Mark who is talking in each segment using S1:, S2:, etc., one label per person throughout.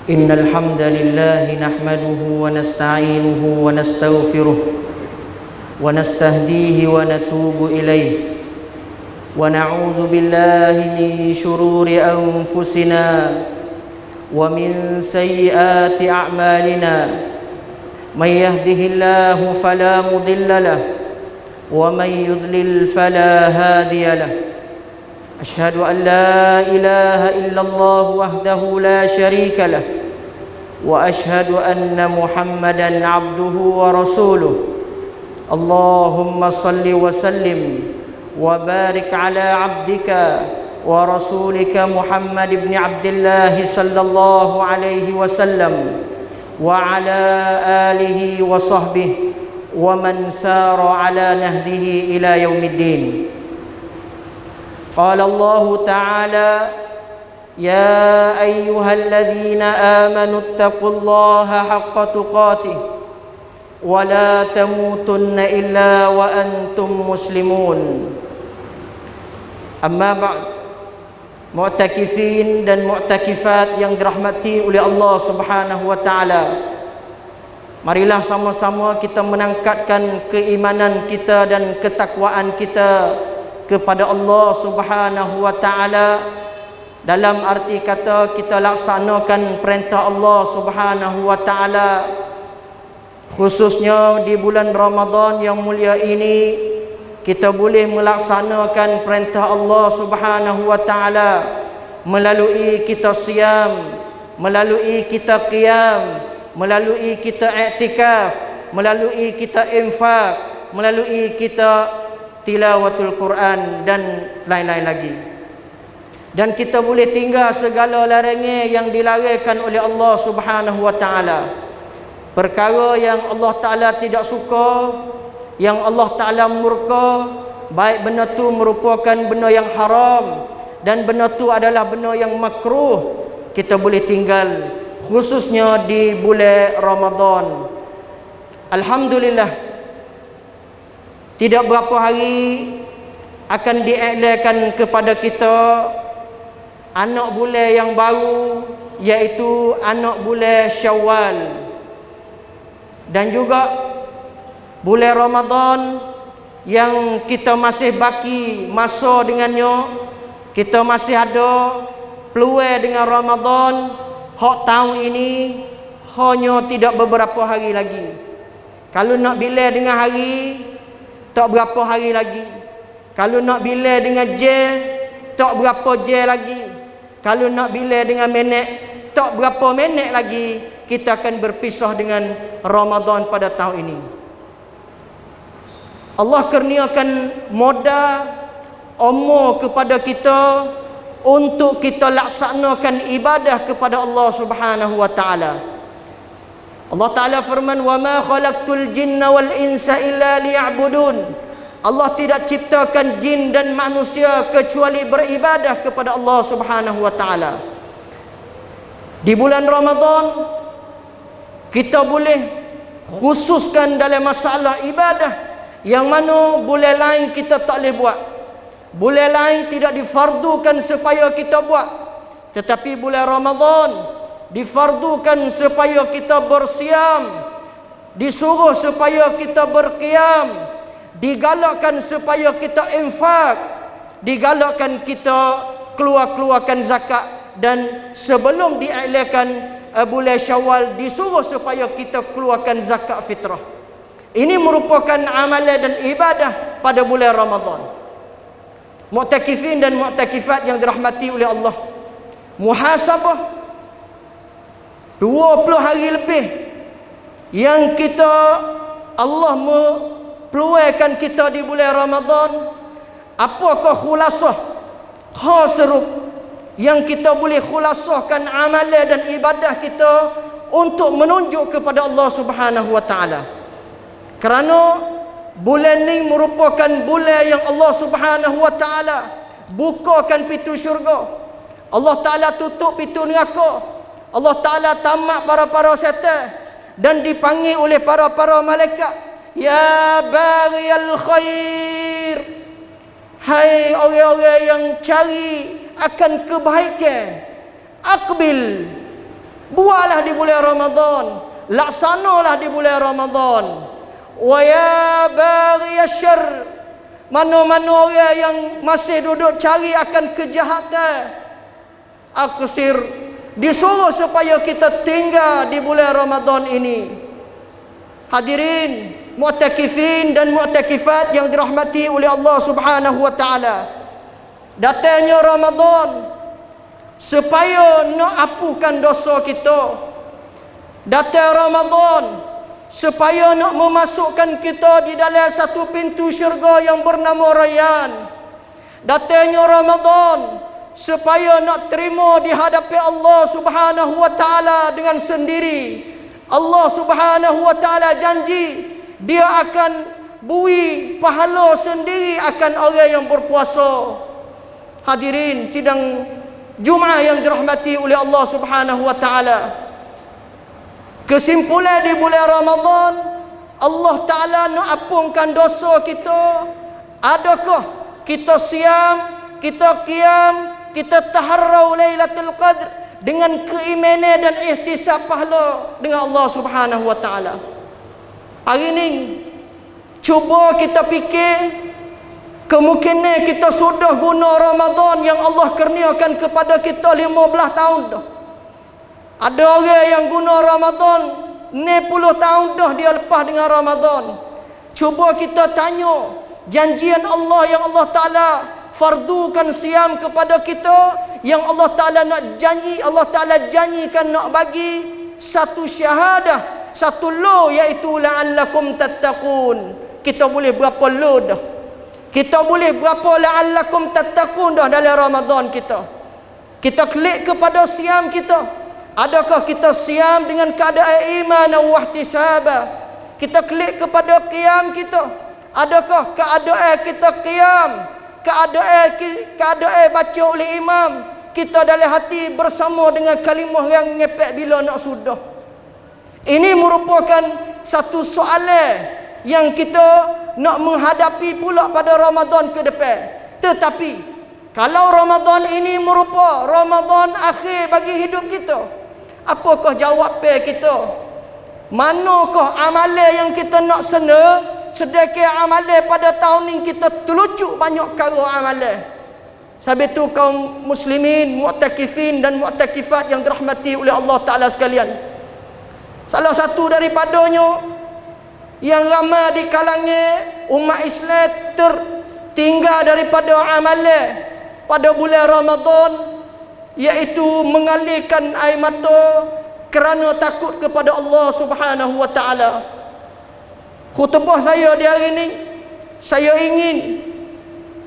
S1: إن الحمد لله نحمده ونستعينه ونستغفره ونستهديه ونتوب إليه ونعوذ بالله من شرور أنفسنا ومن سيئات أعمالنا من يهده الله فلا مضل له ومن يضلل فلا هادي له أشهد أن لا إله إلا الله وحده لا شريك له وأشهد أن محمدًا عبده ورسوله اللهم صل وسلم وبارك على عبدك ورسولك محمد بن عبد الله صلى الله عليه وسلم وعلى آله وصحبه ومن سار على نهجه إلى يوم الدين. قال الله تعالى: يا أيها الذين آمنوا اتقوا الله حق تقاته ولا تموتن إلا وأنتم مسلمون. أما بعد, mu'takifin dan mu'takifat yang dirahmati oleh Allah Subhanahu wa taala, marilah sama-sama kita menangkatkan keimanan kita dan ketakwaan kita kepada Allah Subhanahu wa taala, dalam arti kata kita laksanakan perintah Allah Subhanahu wa taala, khususnya di bulan Ramadan yang mulia ini kita boleh melaksanakan perintah Allah Subhanahu wa taala melalui kita siam, melalui kita qiyam, melalui kita i'tikaf, melalui kita infak, melalui kita tilawatul Quran dan lain-lain lagi. Dan kita boleh tinggal segala larangan yang dilarangkan oleh Allah Subhanahu wa taala. Perkara yang Allah Taala tidak suka, yang Allah Taala murka, baik benda tu merupakan benda yang haram dan benda tu adalah benda yang makruh, kita boleh tinggal, khususnya di bulan Ramadan. Alhamdulillah, tidak berapa hari akan diiklankan kepada kita anak bulan yang baru, iaitu anak bulan Syawal. Dan juga bulan Ramadan yang kita masih baki masa dengannya, kita masih ada peluang dengan Ramadan. Hak tahun ini hanya tidak beberapa hari lagi. Kalau nak bila dengan hari, tak berapa hari lagi. Kalau nak bila dengan je, tak berapa je lagi. Kalau nak bila dengan minit, tak berapa minit lagi kita akan berpisah dengan Ramadan pada tahun ini. Allah kurniakan modal umur kepada kita untuk kita laksanakan ibadah kepada Allah Subhanahu wa taala. Allah Ta'ala firman, wa ma khalaqtul jinna wal insa illa liya'budun. Allah tidak ciptakan jin dan manusia kecuali beribadah kepada Allah Subhanahu wa taala. Di bulan Ramadan kita boleh khususkan dalam masalah ibadah yang mana bulan lain kita tak boleh buat. Bulan lain tidak difardukan supaya kita buat, tetapi bulan Ramadan difardukan supaya kita bersiam, disuruh supaya kita berqiyam, digalakkan supaya kita infak, digalakkan kita keluarkan zakat, dan sebelum diiklankan bulan Syawal disuruh supaya kita keluarkan zakat fitrah. Ini merupakan amalan dan ibadah pada bulan Ramadan. Mu'takifin dan mu'takifat yang dirahmati oleh Allah, muhasabah 20 hari lebih yang kita Allah peluangkan kita di bulan Ramadan. Apakah khulasah khasrup yang kita boleh khulasahkan amalan dan ibadah kita untuk menunjuk kepada Allah Subhanahu wa taala? Kerana bulan ni merupakan bulan yang Allah Subhanahu wa taala bukakan pintu syurga. Allah taala tutup pintu neraka. Allah taala tamat para syaitan dan dipanggil oleh para malaikat, ya baghiyal khair, hai orang-orang yang cari akan kebaikan, aqbil, buatlah di bulan Ramadan, laksanalah di bulan Ramadan. Wa ya baghiyasy syarr, mana-mana orang yang masih duduk cari akan kejahatan, aqsir, disuruh supaya kita tinggal di bulan Ramadan ini. Hadirin mu'takifin dan mu'takifat yang dirahmati oleh Allah Subhanahu wa taala, datangnya Ramadan supaya nak hapuskan dosa kita. Datang Ramadan supaya nak memasukkan kita di dalam satu pintu syurga yang bernama Rayyan. Datangnya Ramadan supaya nak terima di hadapan Allah Subhanahu wa taala dengan sendiri. Allah Subhanahu wa taala janji dia akan beri pahala sendiri akan orang yang berpuasa. Hadirin sidang Jumaat yang dirahmati oleh Allah Subhanahu wa taala, kesimpulan di bulan Ramadan, Allah taala nak ampunkan dosa kita. Adakah kita siam, kita qiyam, kita taharrau Lailatul Qadr dengan keimanan dan ihtisab pahala dengan Allah Subhanahu wa taala? Hari ini cuba kita fikir, kemungkinan kita sudah guna Ramadan yang Allah kurniakan kepada kita 15 tahun dah. Ada orang yang guna Ramadan 60 tahun dah dia lepas dengan Ramadan. Cuba kita tanya, janjian Allah yang Allah Ta'ala fardukan siam kepada kita, yang Allah Ta'ala nak janji, Allah Ta'ala janjikan nak bagi satu syahadah, satu lo, iaitu la'allakum tattaqun. Kita boleh berapa lo dah? Kita boleh berapa la'allakum tattaqun dah dalam Ramadan kita? Kita klik kepada siam kita. Adakah kita siam dengan keadaan iman dan wahtisabah? Kita klik kepada qiyam kita. Adakah keadaan kita qiyam, keadaan baca oleh imam, kita dalam hati bersama dengan kalimah yang ngepek bila nak sudah? Ini merupakan satu soalan yang kita nak menghadapi pula pada Ramadan ke depan. Tetapi kalau Ramadan ini merupakan Ramadan akhir bagi hidup kita, apakah jawapan kita? Manakah amalan yang kita nak sedekah amalan pada tahun ini? Kita terlucuk banyak perkara amalan. Sebab itu kaum muslimin, mu'takifin dan mu'takifat yang dirahmati oleh Allah Ta'ala sekalian, salah satu daripadanya yang ramai di kalangan umat Islam tertinggal daripada amalan pada bulan Ramadan, iaitu mengalirkan air mata kerana takut kepada Allah Subhanahu wa taala. Khutbah saya di hari ini, saya ingin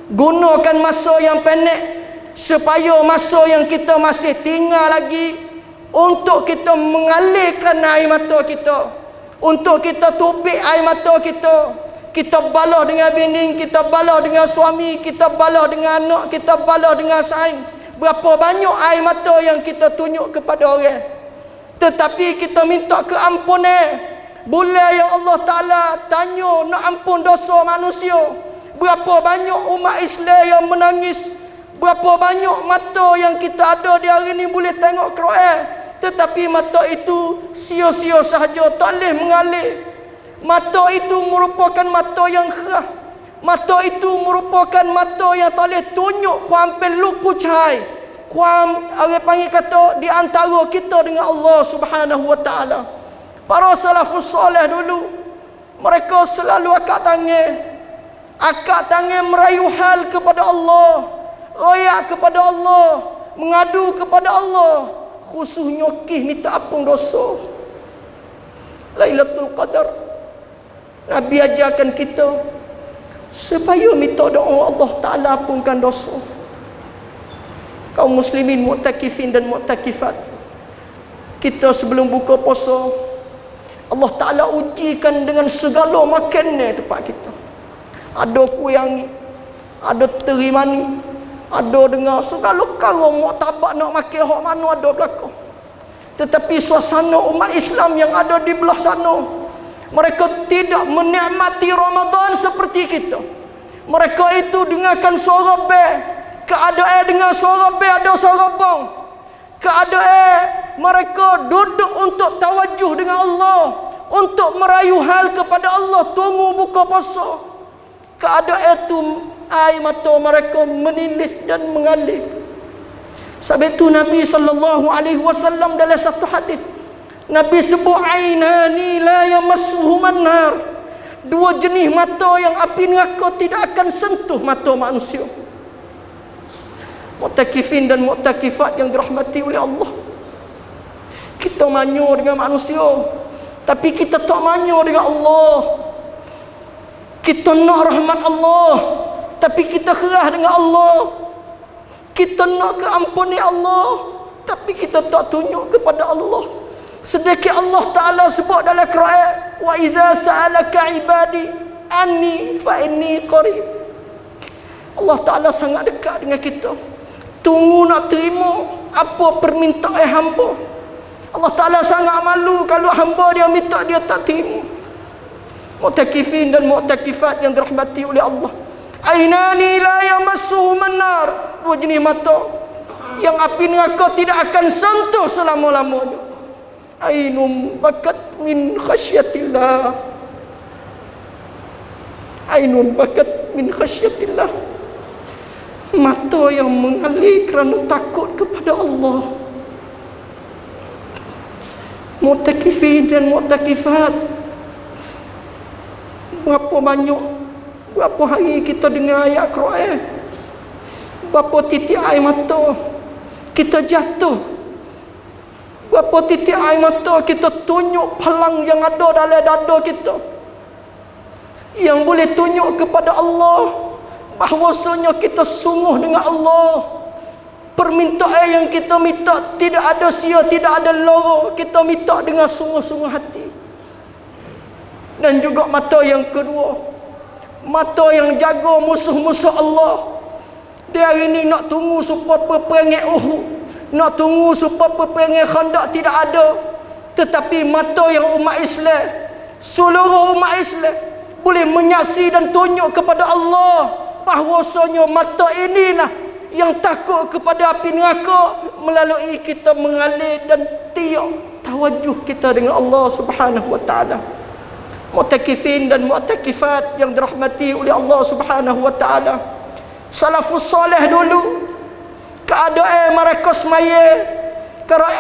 S1: gunakan masa yang pendek supaya masa yang kita masih tinggal lagi untuk kita mengalirkan air mata kita, untuk kita tubik air mata kita. Kita balah dengan bini, kita balah dengan suami, kita balah dengan anak, kita balah dengan saing. Berapa banyak air mata yang kita tunjuk kepada orang, tetapi kita minta keampunan. Bulan yang Allah Ta'ala tanya nak ampun dosa manusia, berapa banyak umat Islam yang menangis, berapa banyak mata yang kita ada di hari ini boleh tengok Quran, tetapi mata itu sia-sia sahaja, tak boleh mengalir. Mata itu merupakan mata yang kerah. Mata itu merupakan mata yang tak boleh tunjuk hampir lupu cahaya. Orang panggil kata di antara kita dengan Allah Subhanahu wa taala. Para salafus soleh dulu, mereka selalu akak tangan merayu hal kepada Allah, royak kepada Allah, mengadu kepada Allah, khusus nyokih minta ampun dosa. Lailatul Qadar, Nabi ajarkan kita supaya minta doa Allah Ta'ala ampunkan dosa. Kaum muslimin mu'takifin dan mu'takifat, kita sebelum buka puasa, Allah Ta'ala ujikan dengan segala makanan tempat kita. Ada kuyangi, ada teri mani, ada dengar segala perkara muktabak nak makan hak mana ada belakang. Tetapi suasana umat Islam yang ada di belah sana, mereka tidak menikmati Ramadan seperti kita. Mereka itu dengarkan suara bel, keadaan dengar suara bel ada suara bang. Keadaan mereka duduk untuk tawajuh dengan Allah, untuk merayu hal kepada Allah, tunggu buka puasa. Keadaan itu air mata mereka menilih dan mengalir. Sebab itu Nabi SAW dalam satu hadis, Nabi sebut ainani la yamassuhuman nar, dua jenis mata yang api neraka tidak akan sentuh mata manusia. Mu'takifin dan mu'takifat yang dirahmati oleh Allah, kita manyo dengan manusia, tapi kita tak manyo dengan Allah. Kita nak rahmat Allah, tapi kita kerah dengan Allah. Kita nak keampunan Allah, tapi kita tak tunjuk kepada Allah. Sedekah Allah Ta'ala sebut dalam Quran, wa iza sa'alaka ibadi anni fa inni qarib. Allah Ta'ala sangat dekat dengan kita, tunggu nak terima apa permintaan hamba. Allah Ta'ala sangat malu kalau hamba dia minta dia tak terima. Mu'takifin dan mu'takifat yang dirahmati oleh Allah, ainani la yamassuhuman nar, dua jenis mata yang api neraka tidak akan sentuh selama-lamanya. Ainun bakat min khasyatillah, ainun bakat min khasyatillah, mata yang mengalir kerana takut kepada Allah. Mu'takifin dan mu'takifat, berapa hari kita dengar ayat Quran, berapa titik air mata kita jatuh, berapa titik air mata kita tunjuk pelang yang ada dalam dada kita, yang boleh tunjuk kepada Allah bahwasanya kita sungguh dengan Allah. Permintaan yang kita minta tidak ada sia, tidak ada lara, kita minta dengan sungguh-sungguh hati. Dan juga mata yang kedua, mata yang jaga musuh-musuh Allah. Dia hari ini nak tunggu supaya peperangan Uhud, nak tunggu supaya peperangan Khandaq tidak ada. Tetapi mata yang umat Islam, seluruh umat Islam boleh menyaksi dan tunjuk kepada Allah bahwasanya mata inilah yang takut kepada api neraka, melalui kita mengalir dan tiap tawajuh kita dengan Allah Subhanahu wa Ta'ala. Mu'takifin dan mu'takifat yang dirahmati oleh Allah Subhanahu wa Ta'ala, salafus soleh dulu, keadaan mereka semaya,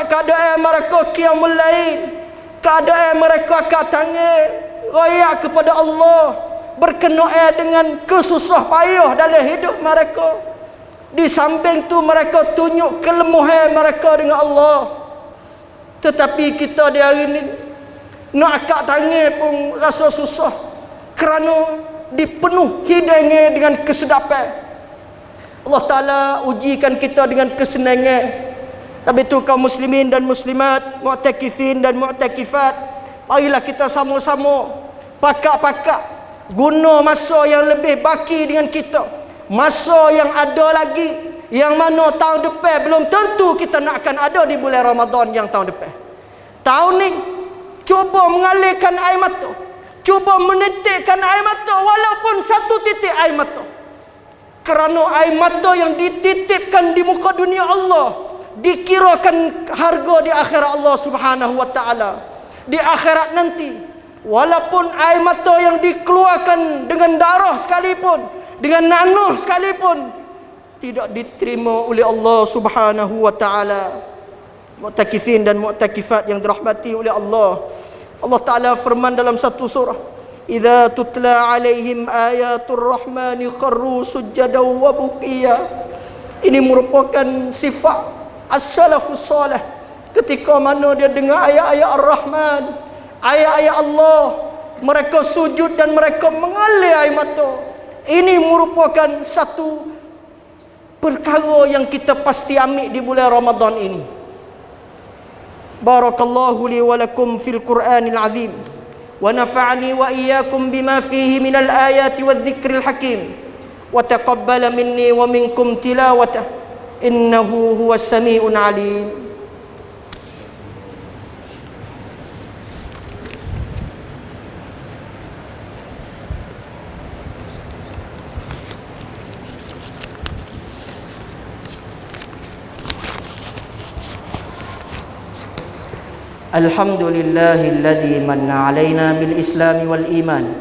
S1: keadaan mereka qiyamul lail, keadaan mereka angkat tangan raya kepada Allah, berkenaan dengan kesusah payah dalam hidup mereka. Di samping tu mereka tunjuk kelemahan mereka dengan Allah. Tetapi kita di hari ini nak angkat tangan pun rasa susah, kerana dipenuh hidangnya dengan kesedapan. Allah Ta'ala ujikan kita dengan kesenangan. Tapi itu kaum muslimin dan muslimat, mu'takifin dan mu'takifat, marilah kita sama-sama pakak-pakak guna masa yang lebih baki dengan kita, masa yang ada lagi, yang mana tahun depan belum tentu kita nak akan ada di bulan Ramadan yang tahun depan. Tahun ni cuba mengalirkan air mata, cuba menitikkan air mata, walaupun satu titik air mata. Kerana air mata yang dititipkan di muka dunia Allah dikirakan harga di akhirat Allah Subhanahu wa Ta'ala. Di akhirat nanti, walaupun air mata yang dikeluarkan dengan darah sekalipun, dengan nanuh sekalipun, tidak diterima oleh Allah Subhanahu wa Ta'ala. Mu'takifin dan mu'takifat yang dirahmati oleh Allah, Allah Ta'ala firman dalam satu surah, idza tutla alaihim ayatul rahmani kharru sujjadan wa buqiya. Ini merupakan sifat as-salafus salih. Ketika mana dia dengar ayat-ayat Ar-Rahman, ayat-ayat Allah, mereka sujud dan mereka mengalir air mata. Ini merupakan satu perkara yang kita pasti ambil di bulan Ramadan ini. Barakallahu li wa lakum fil Qur'anil azim wa nafa'ani wa iyyakum bima fihi minal ayati wadh-dhikril hakim wa taqabbala minni wa minkum tilawatah innahu huwas sami'un alim. Alhamdulillahilladzi manna 'alaina bil Islam wal iman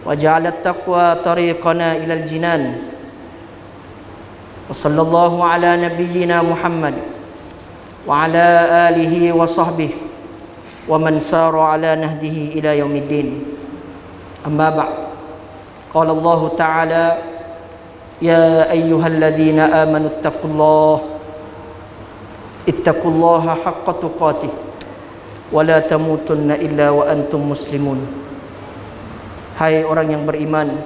S1: wa ja'ala at-taqwa tariqana ilal jinan. Wa sallallahu ala nabiyyina Muhammad wa ala alihi wa sahbihi wa man sara ala nahdihi ila yaumiddin. Amma ba'd. Qala Allah ta'ala ya ayyuhalladzina amanu ittaqullaha haqqa tuqatih wala tamutunna illa wa antum muslimun. Hai orang yang beriman,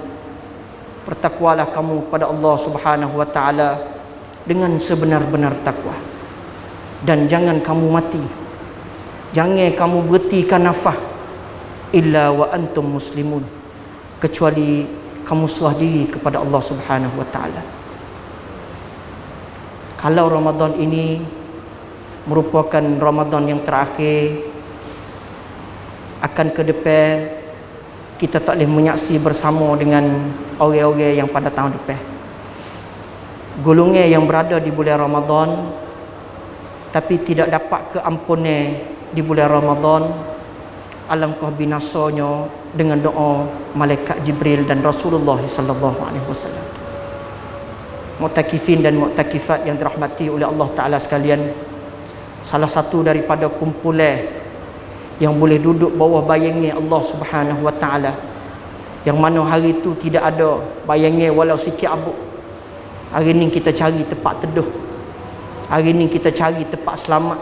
S1: bertakwalah kamu pada Allah Subhanahu wa taala dengan sebenar-benar takwa, dan jangan kamu mati, jangan kamu berhentikan nafas illa wa antum muslimun, kecuali kamu serah diri kepada Allah Subhanahu wa taala. Kalau Ramadan ini merupakan Ramadan yang terakhir, akan ke depan kita tak boleh menyaksi bersama dengan orang-orang yang pada tahun depan. Golongan yang berada di bulan Ramadan tapi tidak dapat keampunan di bulan Ramadan, alangkah binasanya dengan doa malaikat Jibril dan Rasulullah sallallahu alaihi wasallam. Mu'takifin dan mu'takifat yang dirahmati oleh Allah Taala sekalian, salah satu daripada kumpulan yang boleh duduk bawah bayangan Allah Subhanahu wa taala, yang mana hari itu tidak ada bayangan walau sikit abu. Hari ini kita cari tempat teduh, hari ini kita cari tempat selamat,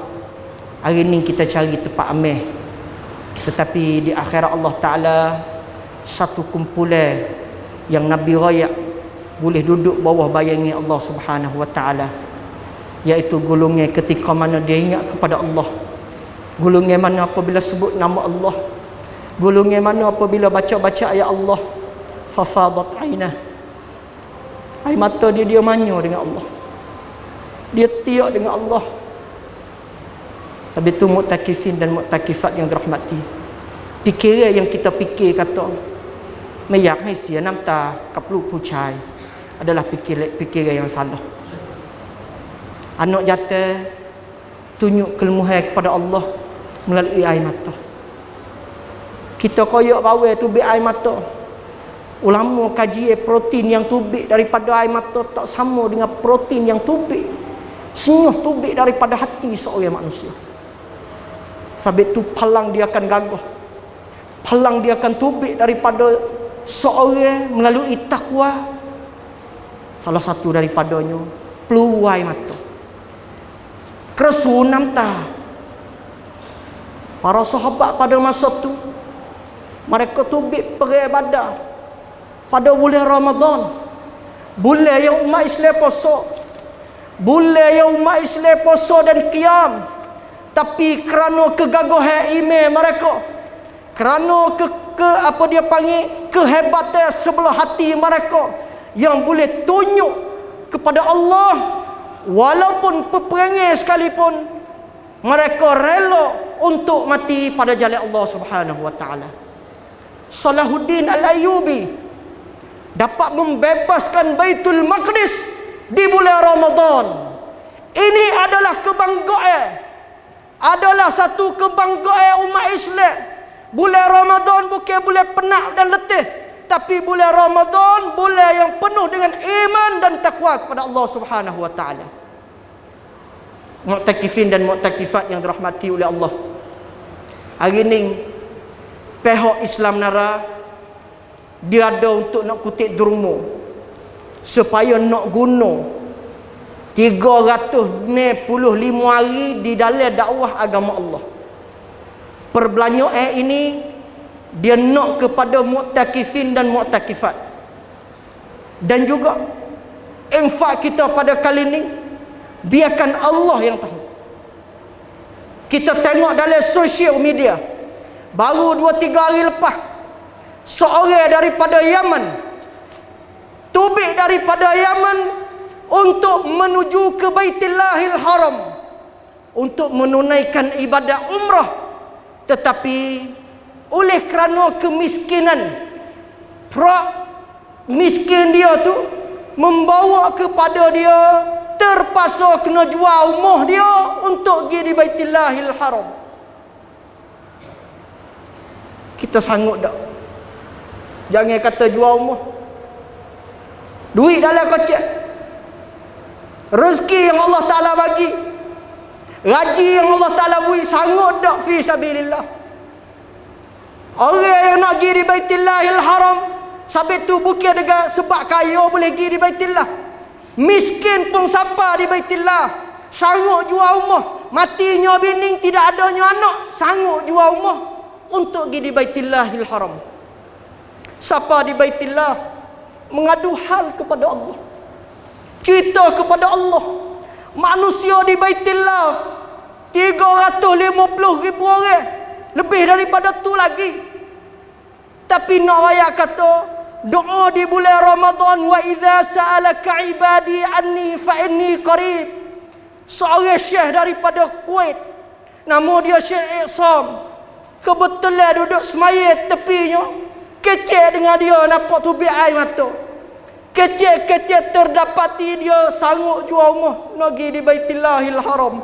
S1: hari ini kita cari tempat aman. Tetapi di akhirat Allah Taala, satu kumpulan yang Nabi raya boleh duduk bawah bayangan Allah Subhanahu wa taala, iaitu golongan ketika mana dia ingat kepada Allah, golongan mana apabila sebut nama Allah, golongan mana apabila baca-baca ayat Allah, fafadat ainah, air mata dia manyur dengan Allah, dia tiak dengan Allah. Tapi itu mu'takifin dan mu'takifat yang dirahmati, fikiran yang kita fikir kataไม่อยากให้เสียน้ำตากับลูกผู้ชาย adalah fikiran yang salah. Anak jatuh tunjuk kelemahan kepada Allah melalui air mata. Kita koyak bawah tubik air mata. Ulama kaji protein yang tubik daripada air mata tak sama dengan protein yang tubik senyuh tubik daripada hati seorang manusia. Sebab itu palang dia akan gagah, palang dia akan tubik daripada seorang melalui takwa. Salah satu daripadanya peluang air mata, keresunam ta. Para sahabat pada masa tu mereka tubik perang Badar pada bulan Ramadan, bulan yang umat Islam puasa, bulan yang umat Islam puasa dan qiyam. Tapi kerana kegagahan iman mereka, kerana apa dia panggil kehebatan sebelah hati mereka yang boleh tunjuk kepada Allah, walaupun peperangan sekalipun mereka rela untuk mati pada jalan Allah Subhanahu wa taala. Salahuddin Al-Ayyubi dapat membebaskan Baitul Maqdis di bulan Ramadan. Ini adalah kebanggaan, adalah satu kebanggaan umat Islam. Bulan Ramadan bukan bulan penat dan letih, tapi bulan Ramadan bulan yang penuh dengan iman dan takwa kepada Allah Subhanahu wa taala. Mu'takifin dan mu'takifat yang dirahmati oleh Allah, hari ini pihak Islam Nara dia ada untuk nak kutip derma supaya nak guna 365 hari di dalam dakwah agama Allah. Perbelanjaan ini dia nak kepada mu'takifin dan mu'takifat. Dan juga infak kita pada kali ini biarkan Allah yang tahu. Kita tengok dalam sosial media, baru 2-3 hari lepas, seorang daripada Yaman, tubik daripada Yaman untuk menuju ke Baitullahil Haram untuk menunaikan ibadah umrah, tetapi oleh kerana kemiskinan, miskin dia tu membawa kepada dia terpaksa kena jual rumah dia untuk pergi di Baitullahil Haram. Kita sanggup tak? Jangan kata jual rumah. Duit dalam kocek, rezeki yang Allah Ta'ala bagi, gaji yang Allah Ta'ala beri, sanggup tak fi sabilillah? Orang yang nak pergi di Baitullahil Haram, sampai tu bukan dengan sebab kaya boleh pergi di Baitullah. Miskin pun siapa di Baitullah, sanggup jual rumah, matinya bini, tidak adanya anak, sanggup jual rumah untuk pergi di Baitullahil Haram. Siapa di Baitullah mengadu hal kepada Allah, cerita kepada Allah. Manusia di Baitullah 350,000 orang, lebih daripada tu lagi. Tapi nak raya kata doa di bulan Ramadan, wa idza sa'alaka ibadi anni fa inni qarib. Seorang syekh daripada Kuwait, nama dia Syekh Iqsam, kebetulan duduk semaya tepinya, kecek dengan dia, nampak tubik air mata. Kecek-kecek terdapati dia sanggup jual rumah nak pergi di Baitullahil Haram.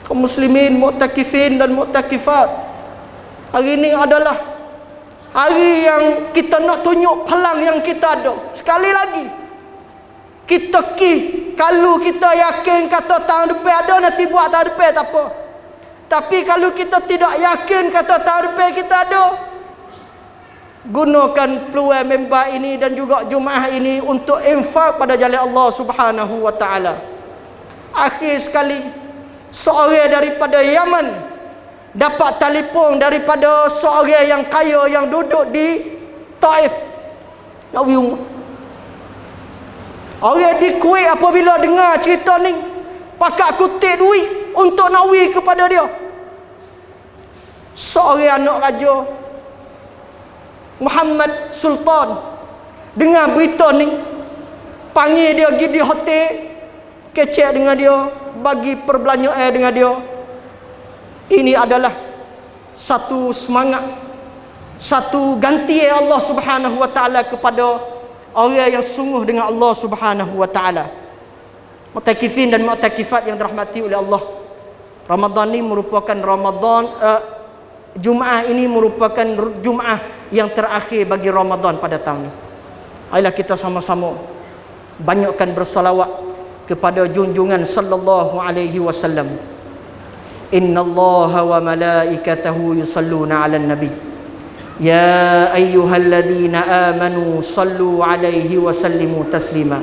S1: Kaum muslimin, mu'takifin dan mu'takifat, hari ini adalah hari yang kita nak tunjuk pelang yang kita ada. Sekali lagi, kita kalau kita yakin kata tahun depan ada, nanti buat tahun depan tak apa. Tapi kalau kita tidak yakin kata tahun depan kita ada, gunakan peluang member ini dan juga Jumaah ini untuk infak pada jalan Allah Subhanahu wa taala. Akhir sekali, seorang daripada Yaman dapat telefon daripada seorang yang kaya yang duduk di Taif, nak pergi rumah. Orang di Kuwait apabila dengar cerita ni, pakak kutip duit untuk nak pergi kepada dia. Seorang anak raja Muhammad Sultan dengar berita ni, panggil dia pergi di hotel, kecek dengan dia, bagi perbelanjaan dengan dia. Ini adalah satu semangat, satu gantian Allah Subhanahu wa taala kepada orang yang sungguh dengan Allah Subhanahu wa taala. Mu'takifin dan mu'takifat yang dirahmati oleh Allah, Ramadan ini merupakan Jumaah ini merupakan Jumaah yang terakhir bagi Ramadan pada tahun ini. Ayolah kita sama-sama banyakkan bersalawat kepada junjungan sallallahu alaihi wasallam. Innallaha wa malaikatahu yusalluna 'alan nabi. Ya ayyuhalladzina amanu sallu 'alaihi wa sallimu taslima.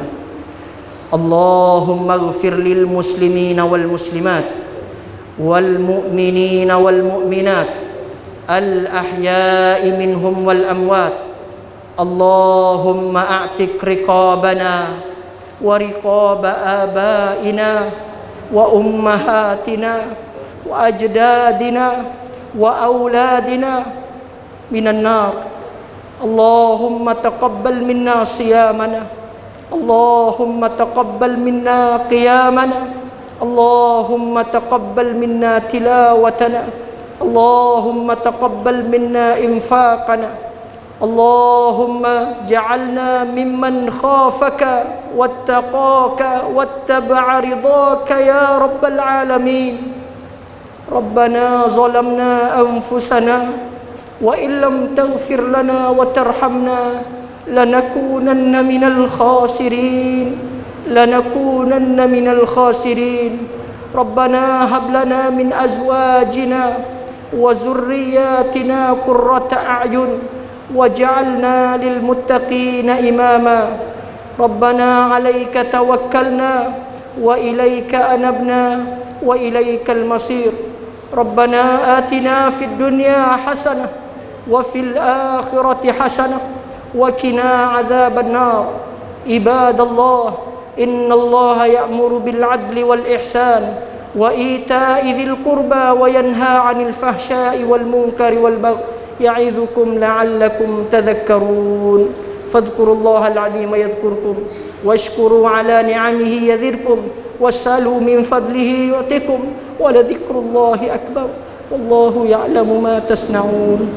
S1: Allahumma ighfir lil muslimina wal muslimat wal mu'minina wal mu'minat al-ahya'i minhum wal amwat. Allahumma a'tik riqabana wa riqaba abaina wa ummahatina wa ajdadina wa auladina minan nar. Allahumma taqabbal minna siyamana, Allahumma taqabbal minna qiyamana, Allahumma taqabbal minna tilawatana, Allahumma taqabbal minna infaqana, Allahumma ja'alna mimman khafaka wattaqaka wattaba'a ridhaka ya rabbal alamin. Rabbana zalamna anfusana wa illam taghfir lana wa tarhamna lanakunanna minal khasirin, lanakunanna minal khasirin. Rabbana hab lana min azwajina wa zurriyyatina qurrata a'yun waj'alna lil muttaqina imama. ربنا عليك توكلنا وإليك أنبنا وإليك المصير ربنا آتنا في الدنيا حسنة وفي الآخرة حسنة وقنا عذاب النار عباد الله إن الله يأمر بالعدل والإحسان وإيتاء ذي القربى وينهى عن الفحشاء والمنكر والبغي يعظكم لعلكم تذكرون فاذكروا الله العظيم يذكركم واشكروا على نعمه يزدكم واسألوا من فضله يعطكم ولذكر الله أكبر والله يعلم ما تصنعون